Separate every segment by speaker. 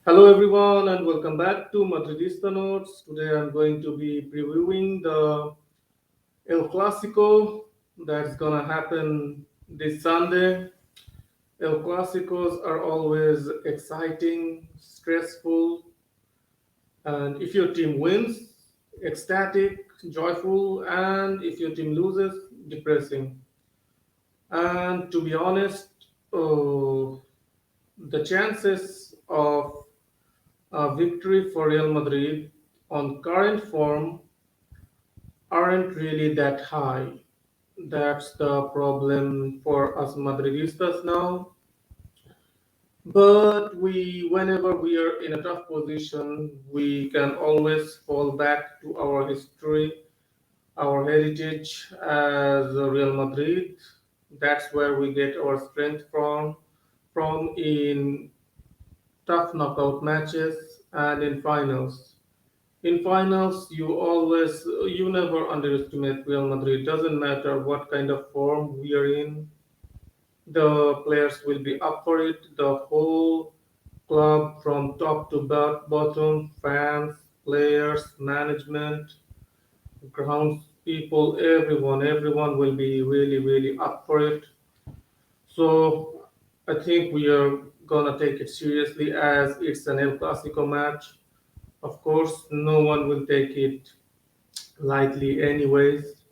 Speaker 1: Hello everyone and welcome back to Madridista Notes. Today I'm going to be previewing the El Clasico that's gonna happen this Sunday. El Clasicos are always exciting, stressful, and if your team wins, ecstatic, joyful, and if your team loses, depressing. And to be honest, uh, the chances of a victory for Real Madrid on current form aren't really that high. That's the problem for us Madridistas now. But whenever we are in a tough position, we can always fall back to our history, our heritage as Real Madrid. That's where we get our strength from in tough knockout matches and in finals. In finals, you never underestimate Real Madrid. Doesn't matter what kind of form we are in, the players will be up for it. The whole club, from top to bottom, fans, players, management, grounds people, everyone will be really up for it. So I think we are gonna take it seriously as it's an El Clasico match. Of course, no one will take it lightly anyways,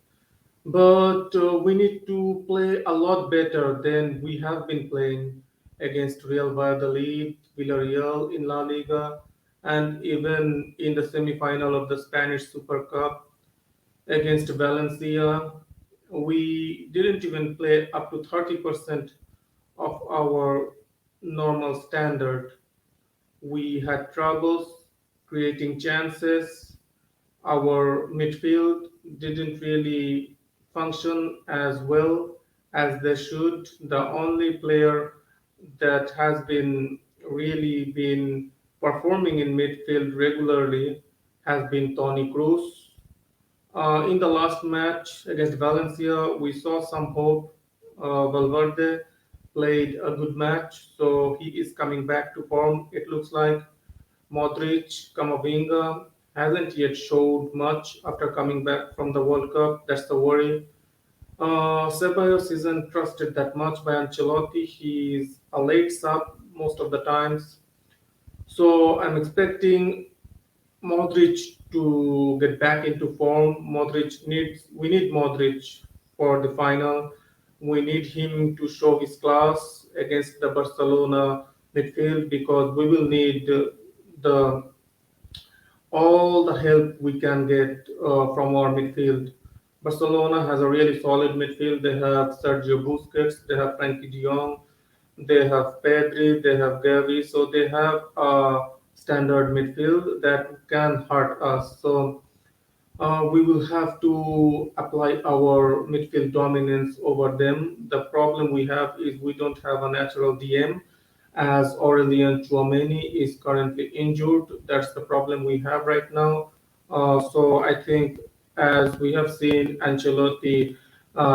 Speaker 1: but we need to play a lot better than we have been playing against Real Valladolid, Villarreal in La Liga, and even in the semi-final of the Spanish Super Cup against Valencia. We didn't even play up to 30% of our normal standard. We had troubles creating chances. Our midfield didn't really function as well as they should. The only player that has been performing in midfield regularly has been Tony Cruz. In the last match against Valencia, we saw some hope. Valverde played a good match, so he is coming back to form. It looks like Modric, Camavinga hasn't yet showed much after coming back from the World Cup. That's the worry. Ceballos isn't trusted that much by Ancelotti. He's a late sub most of the times. So I'm expecting Modric to get back into form. We need Modric for the final. We need him to show his class against the Barcelona midfield because we will need the all the help we can get from our midfield. Barcelona has a really solid midfield. They have Sergio Busquets, they have Frankie de Jong, they have Pedri, they have Gavi. So they have a standard midfield that can hurt us. So we will have to apply our midfield dominance over them. The problem we have is we don't have a natural DM as Aurelian Chouameni is currently injured. That's the problem we have right now. So I think as we have seen Ancelotti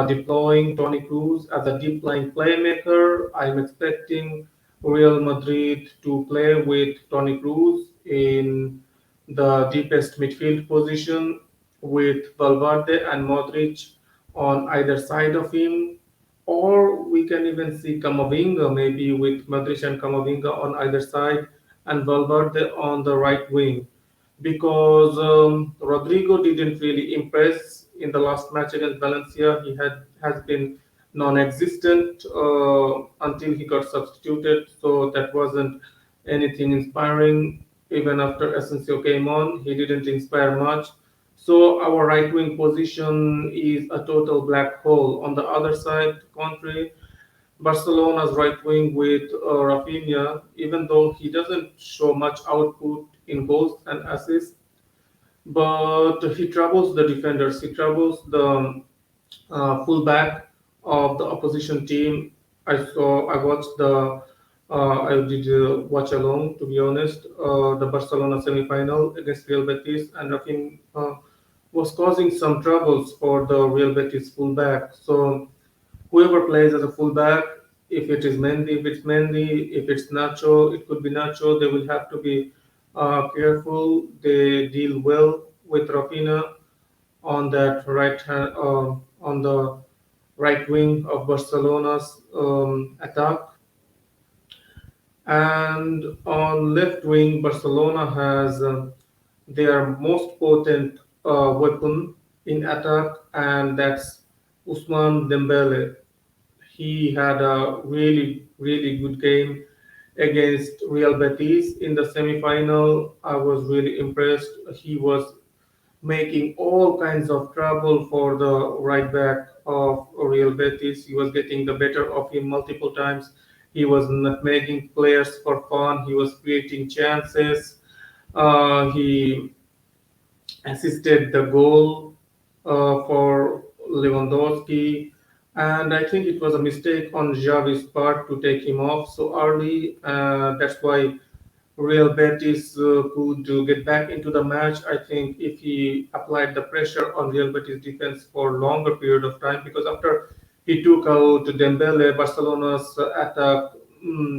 Speaker 1: deploying Toni Kroos as a deep line playmaker, I'm expecting Real Madrid to play with Toni Kroos in the deepest midfield position with Valverde and Modric on either side of him, or we can even see Camavinga maybe with Modric and Camavinga on either side and Valverde on the right wing because Rodrigo didn't really impress in the last match against Valencia. He has been non-existent until he got substituted, so that wasn't anything inspiring. Even after Asensio came on, he didn't inspire much. So our right wing position is a total black hole. On the other side, contrary, Barcelona's right wing with Rafinha, even though he doesn't show much output in goals and assists, but he troubles the defenders. He troubles the fullback of the opposition team. I watched I did watch along, to be honest, the Barcelona semi-final against Real Betis, and Rafinha was causing some troubles for the Real Betis fullback. So whoever plays as a fullback if it is Mendy, if it's Mendy, if it's Nacho, it could be Nacho. They will have to be careful. They deal well with Rafinha on that right hand, on the right wing of Barcelona's attack, and on left wing, Barcelona has their most potent weapon in attack, and that's Usman Dembele. He had a really good game against Real Betis in the semi-final. I was really impressed. He was making all kinds of trouble for the right back of Real Betis. He was getting the better of him multiple times. He was not making players for fun. He was creating chances. He assisted the goal for Lewandowski. And I think it was a mistake on Xavi's part to take him off so early. That's why Real Betis could get back into the match. I think if he applied the pressure on Real Betis defense for longer period of time, because after he took out Dembele, Barcelona's attack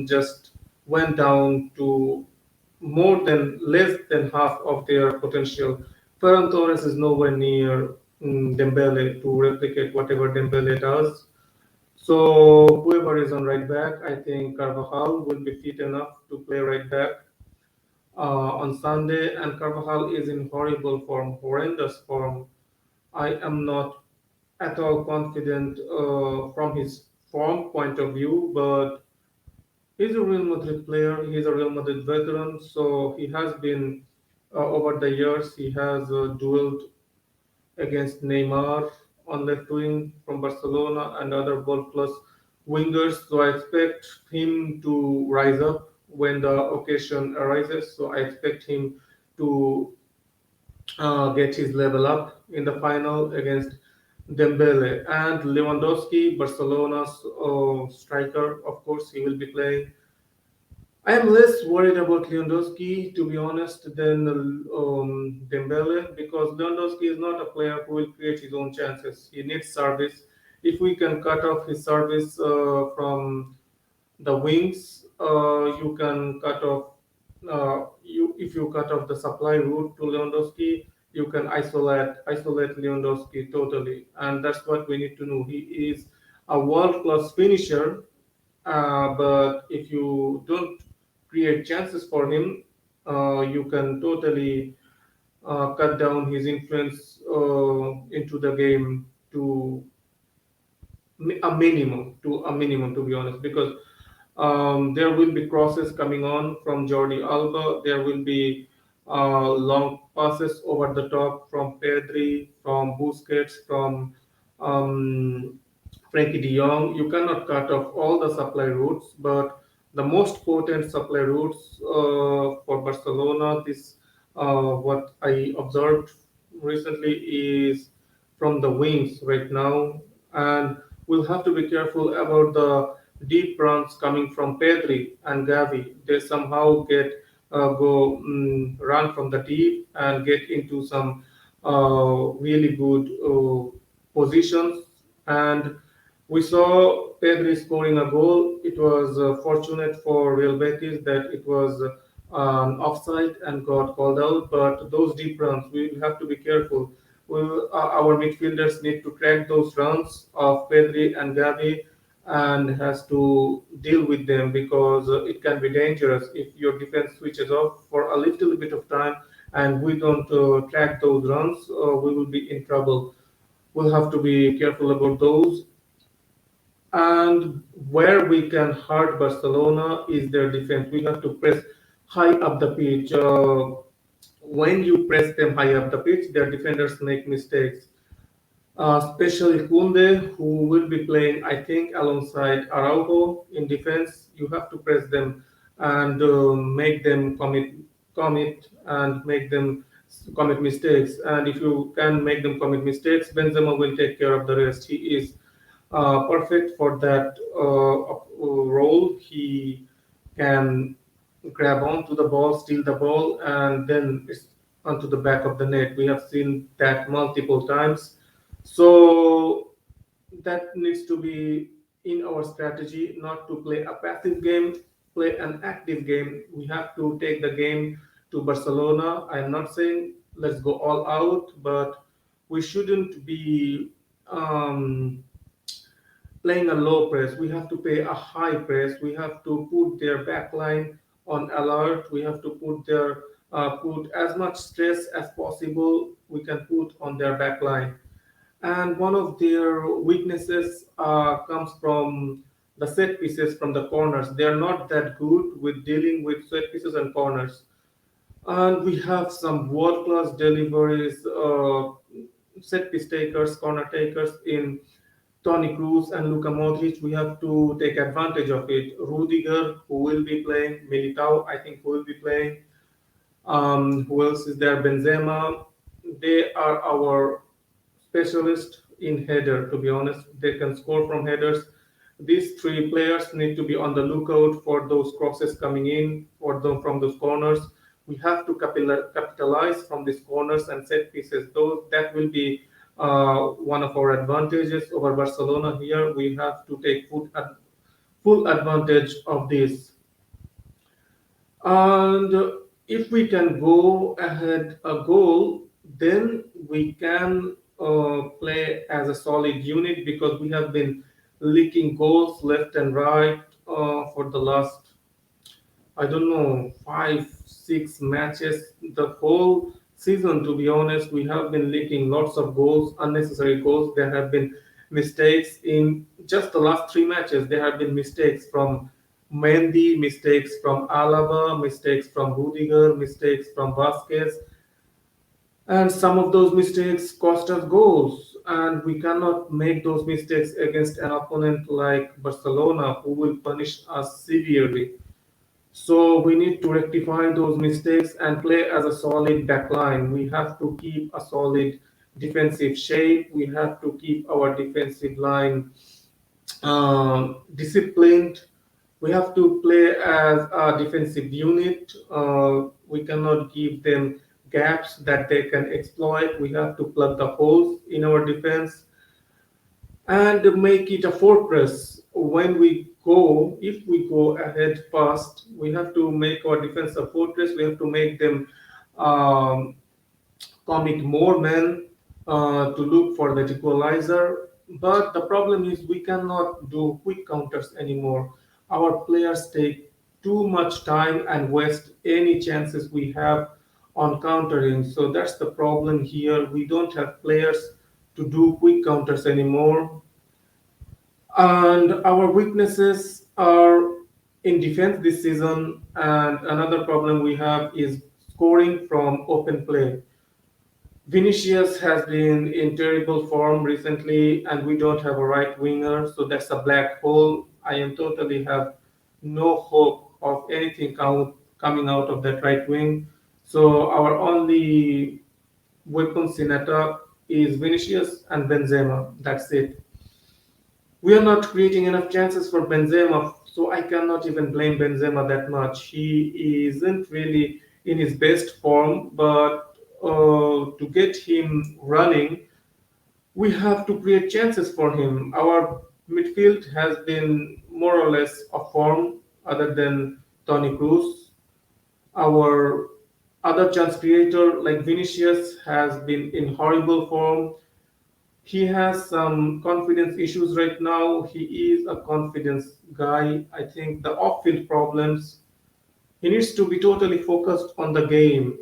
Speaker 1: just went down to more than less than half of their potential. Ferran Torres is nowhere near Dembele to replicate whatever Dembele does. So whoever is on right back, I think Carvajal will be fit enough to play right back on Sunday, and Carvajal is in horrible form, horrendous form. I am not at all confident from his form point of view, but he's a Real Madrid player. He's a Real Madrid veteran, so he has been over the years. He has dueled against Neymar on left wing from Barcelona and other world class wingers. So I expect him to rise up when the occasion arises. So I expect him to get his level up in the final against Dembele and Lewandowski, Barcelona's striker. Of course, he will be playing. I am less worried about Lewandowski, to be honest, than Dembele, because Lewandowski is not a player who will create his own chances. He needs service. If we can cut off his service from the wings, you can cut off. If you cut off the supply route to Lewandowski, you can isolate Lewandowski totally, and that's what we need to know. He is a world class finisher, but if you don't create chances for him, you can totally cut down his influence into the game to a minimum, to be honest, because there will be crosses coming on from Jordi Alba. There will be long passes over the top from Pedri, from Busquets, from um, Frankie de Jong. You cannot cut off all the supply routes, but the most potent supply routes for Barcelona, this what I observed recently is from the wings right now, and we'll have to be careful about the deep runs coming from Pedri and Gavi. They somehow get go run from the deep and get into some really good positions. And we saw Pedri scoring a goal. It was fortunate for Real Betis that it was offside and got called out. But those deep runs, we will have to be careful. Our midfielders need to track those runs of Pedri and Gavi and has to deal with them because it can be dangerous if your defense switches off for a little bit of time and we don't track those runs, we will be in trouble. We'll have to be careful about those. And where we can hurt Barcelona is their defense. We have to press high up the pitch. When you press them high up the pitch, their defenders make mistakes. Especially Kunde, who will be playing, I think, alongside Araujo in defense. You have to press them and make them commit, and make them commit mistakes. And if you can make them commit mistakes, Benzema will take care of the rest. He is perfect for that role. He can grab onto the ball, steal the ball, and then it's onto the back of the net. We have seen that multiple times. So that needs to be in our strategy, not to play a passive game, play an active game. We have to take the game to Barcelona. I am not saying let's go all out, but we shouldn't be um, playing a low press. We have to play a high press. We have to put their back line on alert. We have to put as much stress as possible we can put on their back line. And one of their weaknesses comes from the set pieces from the corners. They are not that good with dealing with set pieces and corners. And we have some world class deliveries, set piece takers, corner takers in Toni Kroos and Luka Modric. We have to take advantage of it. Rudiger, who will be playing, Militao, I think, who will be playing. Who else is there? Benzema. They are our specialist in header, to be honest. They can score from headers. These three players need to be on the lookout for those crosses coming in or from those corners. We have to capitalize from these corners and set pieces. Those that will be one of our advantages over Barcelona here. We have to take full advantage of this. And if we can go ahead a goal, then we can play as a solid unit because we have been leaking goals left and right for the last, I don't know, 5, 6 matches. The whole season, to be honest, we have been leaking lots of goals, unnecessary goals. There have been mistakes in just the last 3 matches. There have been mistakes from Mendy, mistakes from Alaba, mistakes from Rudiger, mistakes from Vasquez, and some of those mistakes cost us goals. And we cannot make those mistakes against an opponent like Barcelona, who will punish us severely. So we need to rectify those mistakes and play as a solid backline. We have to keep a solid defensive shape. We have to keep our defensive line disciplined. We have to play as a defensive unit. We cannot give them gaps that they can exploit. We have to plug the holes in our defense and make it a fortress. When we go, if we go ahead fast, we have to make our defense a fortress. We have to make them um, commit more men to look for that equalizer. But the problem is we cannot do quick counters anymore. Our players take too much time and waste any chances we have on countering. So that's the problem here. We don't have players to do quick counters anymore. And our weaknesses are in defense this season. And another problem we have is scoring from open play. Vinicius has been in terrible form recently, and we don't have a right winger, so that's a black hole. I am totally have no hope of anything coming out of that right wing. So our only weapons in attack is Vinicius and Benzema. That's it. We are not creating enough chances for Benzema, so I cannot even blame Benzema that much. He isn't really in his best form, but to get him running, we have to create chances for him. Our midfield has been more or less a form other than Toni Kroos. Our other chance creator like Vinicius has been in horrible form. He has some confidence issues right now. He is a confidence guy. I think the off-field problems. He needs to be totally focused on the game.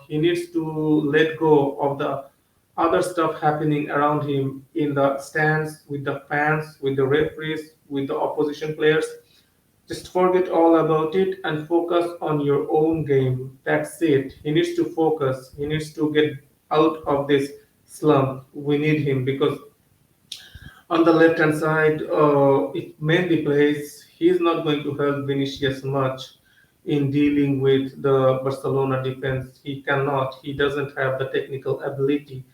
Speaker 1: He needs to let go of the other stuff happening around him in the stands, with the fans, with the referees, with the opposition players. Just forget all about it and focus on your own game. That's it. He needs to focus. He needs to get out of this slump. We need him because on the left hand side, if Mendy plays, he's not going to help Vinicius much in dealing with the Barcelona defense. He cannot. He doesn't have the technical ability.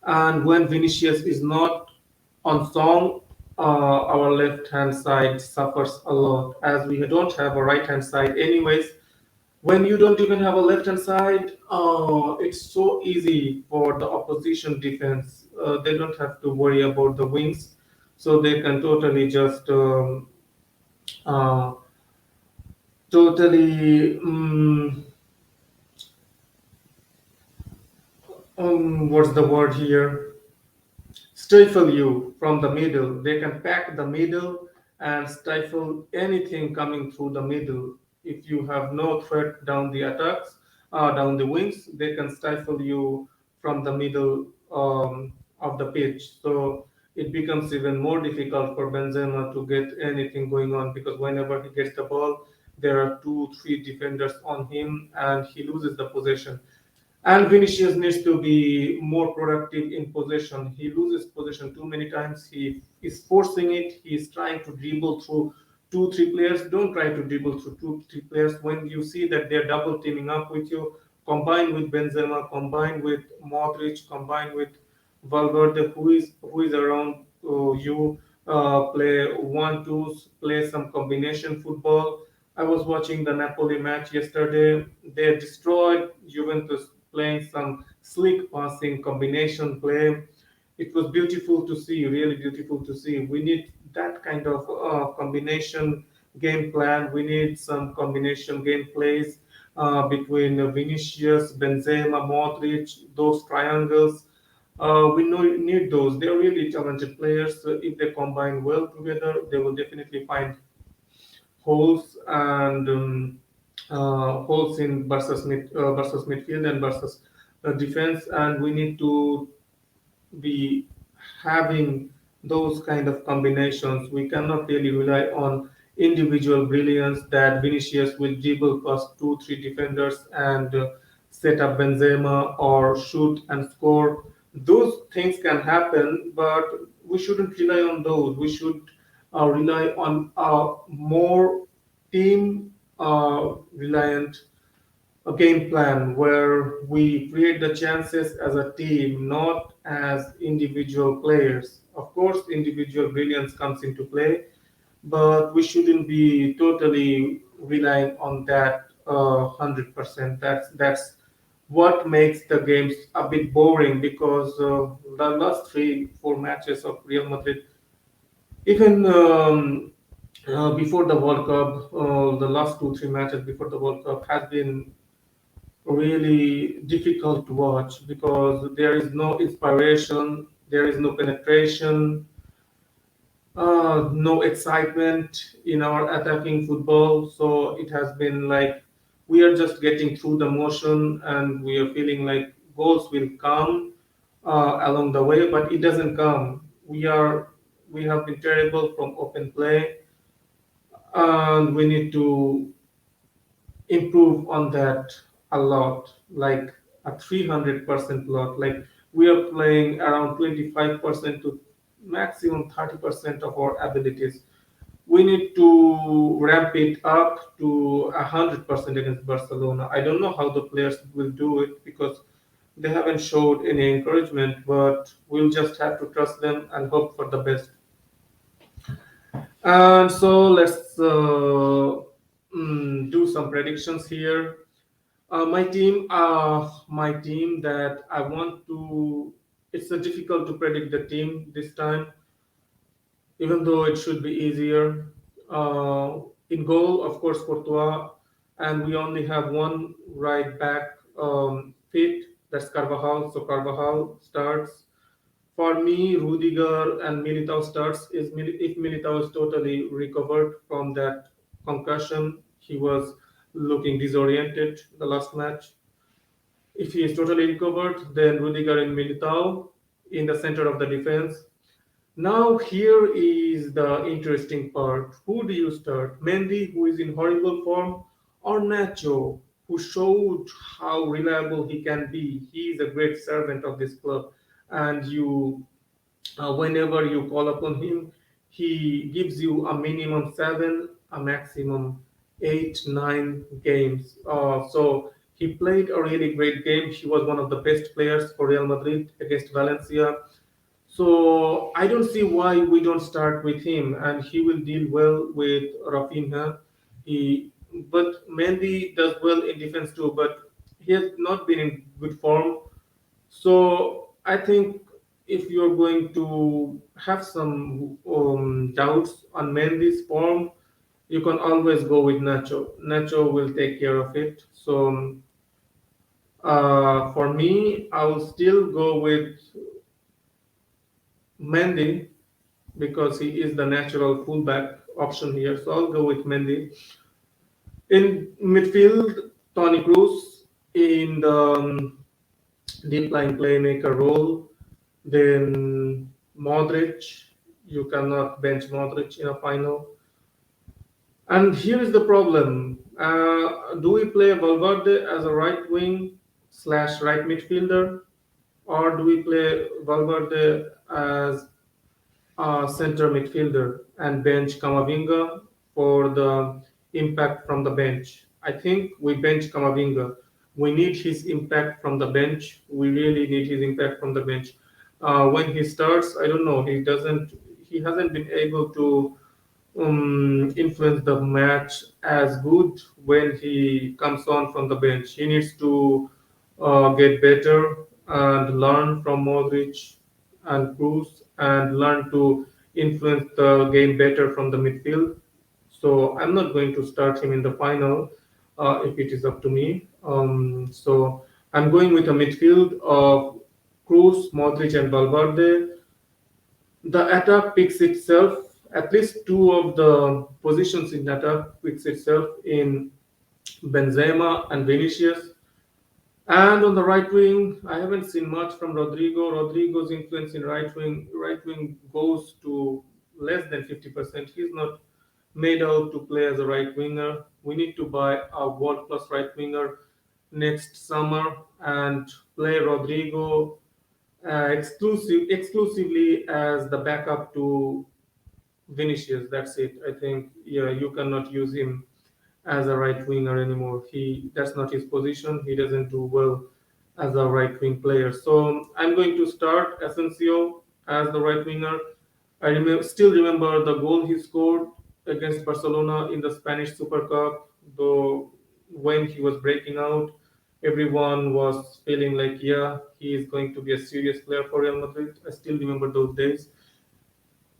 Speaker 1: And when Vinicius is not on song, our left hand side suffers a lot as we don't have a right hand side, anyways. When you don't even have a left hand side, it's so easy for the opposition defense. They don't have to worry about the wings. so they can totally just uh, totally what's the word here, stifle you from the middle. They can pack the middle and stifle anything coming through the middle. If you have no threat down the attacks, down the wings, they can stifle you from the middle of the pitch. So it becomes even more difficult for Benzema to get anything going on, because whenever he gets the ball, there are two, three defenders on him, and he loses the possession. And Vinicius needs to be more productive in possession. He loses possession too many times. He is forcing it. He is trying to dribble through two, three players. Don't try to dribble through two, three players. When you see that they're double teaming up with you, combined with Benzema, combined with Modric, combined with Valverde, who is around you, play one twos, play some combination football. I was watching the Napoli match yesterday. They destroyed Juventus playing some slick passing combination play. It was beautiful to see, really beautiful to see. We need that kind of combination game plan. We need some combination game plays between Vinicius, Benzema, Modric, those triangles. Need those. They're really talented players. So if they combine well together, they will definitely find holes and holes in versus midfield and versus defense, and we need to be having those kind of combinations. We cannot really rely on individual brilliance that Vinicius will dribble past two, three defenders and set up Benzema or shoot and score. Those things can happen, but we shouldn't rely on those. We should rely on a more team reliant a game plan where we create the chances as a team, not as individual players. Of course, individual brilliance comes into play, but we shouldn't be totally relying on that 100%. That's what makes the games a bit boring, because the last three, four matches of Real Madrid, even before the World Cup, the last two, three matches before the World Cup has been really difficult to watch, because there is no inspiration, there is no penetration, no excitement in our attacking football. So it has been like we are just getting through the motion, and we are feeling like goals will come along the way, but it doesn't come. We have been terrible from open play, and we need to improve on that a lot, like a 300% lot. Like we are playing around 25% to maximum 30% of our abilities. We need to ramp it up to 100% against Barcelona. I don't know how the players will do it, because they haven't showed any encouragement, but we'll just have to trust them and hope for the best. And so let's do some predictions here. My team that I want to. It's difficult to predict the team this time, even though it should be easier. In goal, of course, Courtois, and we only have one right back fit. That's Carvajal. So Carvajal starts. For me, Rudiger and Militao starts. If Militao is totally recovered from that concussion, he was looking disoriented the last match. If he is totally recovered, then Rudiger and Militao in the center of the defense. Now here is the interesting part. Who do you start? Mendy, who is in horrible form, or Nacho, who showed how reliable he can be? He is a great servant of this club, and whenever you call upon him, he gives you a minimum seven, a maximum eight, 9 games. So he played a really great game. He was one of the best players for Real Madrid against Valencia. So I don't see why we don't start with him, and he will deal well with Rafinha. But Mendy does well in defense too, but he has not been in good form. So I think if you're going to have some doubts on Mendy's form, you can always go with Nacho. Nacho will take care of it. So for me, I will still go with Mendy because he is the natural fullback option here. So I'll go with Mendy. In midfield, Tony Cruz in the deep line playmaker role. Then Modric, you cannot bench Modric in a final. And here is the problem. Do we play Valverde as a right wing slash right midfielder, or do we play Valverde as center midfielder and bench Camavinga for the impact from the bench? I think we bench Camavinga. We need his impact from the bench. We really need his impact from the bench. When he starts, I don't know. He doesn't. He hasn't been able to influence the match as good when he comes on from the bench. He needs to get better and learn from Modric and Cruz and learn to influence the game better from the midfield. So I'm not going to start him in the final if it is up to me. So I'm going with a midfield of Cruz, Modric, and Valverde. The attack picks itself. At least two of the positions in attack picks itself in Benzema and Vinicius. And on the right wing, I haven't seen much from Rodrigo. Rodrigo's influence in right wing goes to less than 50%. He's not made out to play as a right winger. We need to buy a world class right winger next summer and play Rodrigo exclusively as the backup to Vinicius. That's it. I think yeah, you cannot use him as a right winger anymore. That's not his position. He doesn't do well as a right wing player. So I'm going to start Asensio as the right winger. Still remember the goal he scored against Barcelona in the Spanish Super Cup. Though when he was breaking out, everyone was feeling like, yeah, he is going to be a serious player for Real Madrid. I still remember those days.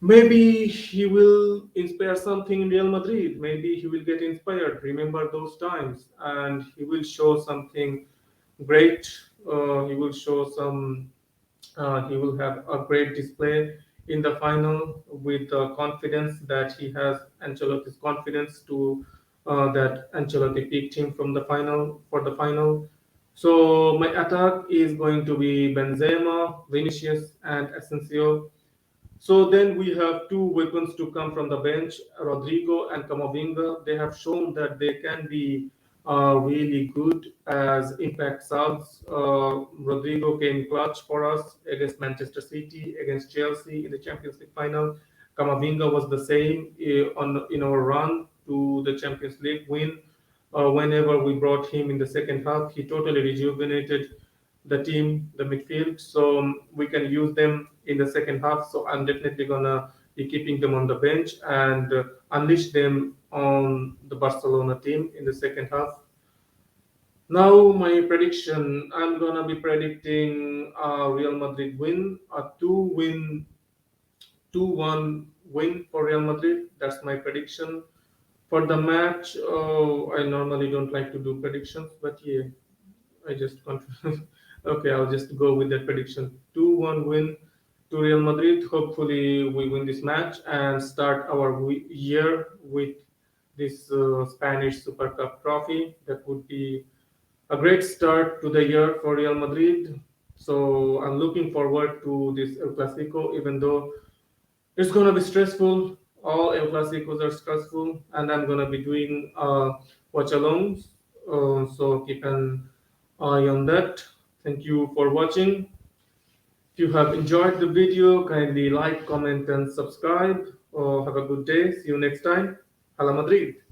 Speaker 1: Maybe he will inspire something in Real Madrid. Maybe he will get inspired, remember those times, and he will show something great. He will show some. He will have a great display in the final with confidence that he has Ancelotti's confidence to that Ancelotti picked him from the final for the final. So my attack is going to be Benzema, Vinicius, and Asensio. So then we have two weapons to come from the bench, Rodrigo and Camavinga. They have shown that they can be really good as impact subs. Rodrigo came clutch for us against Manchester City, against Chelsea in the Champions League final. Camavinga was the same on in our run to the Champions League win. Whenever we brought him in the second half, he totally rejuvenated the team, the midfield. So we can use them in the second half. So I'm definitely gonna be keeping them on the bench and unleash them on the Barcelona team in the second half. Now my prediction: I'm gonna be predicting a Real Madrid win, a two-one win for Real Madrid. That's my prediction for the match. I normally don't like to do predictions, but yeah, I just okay, I'll just go with that prediction. 2-1 win to Real Madrid. Hopefully, we win this match and start our year with this Spanish Super Cup trophy. That would be a great start to the year for Real Madrid. So I'm looking forward to this El Clasico, even though it's gonna be stressful. All El Clasicos are stressful, and I'm gonna be doing watch alongs. So keep an eye on that. Thank you for watching. If you have enjoyed the video, kindly like, comment, and subscribe. Have a good day. See you next time. Hala Madrid.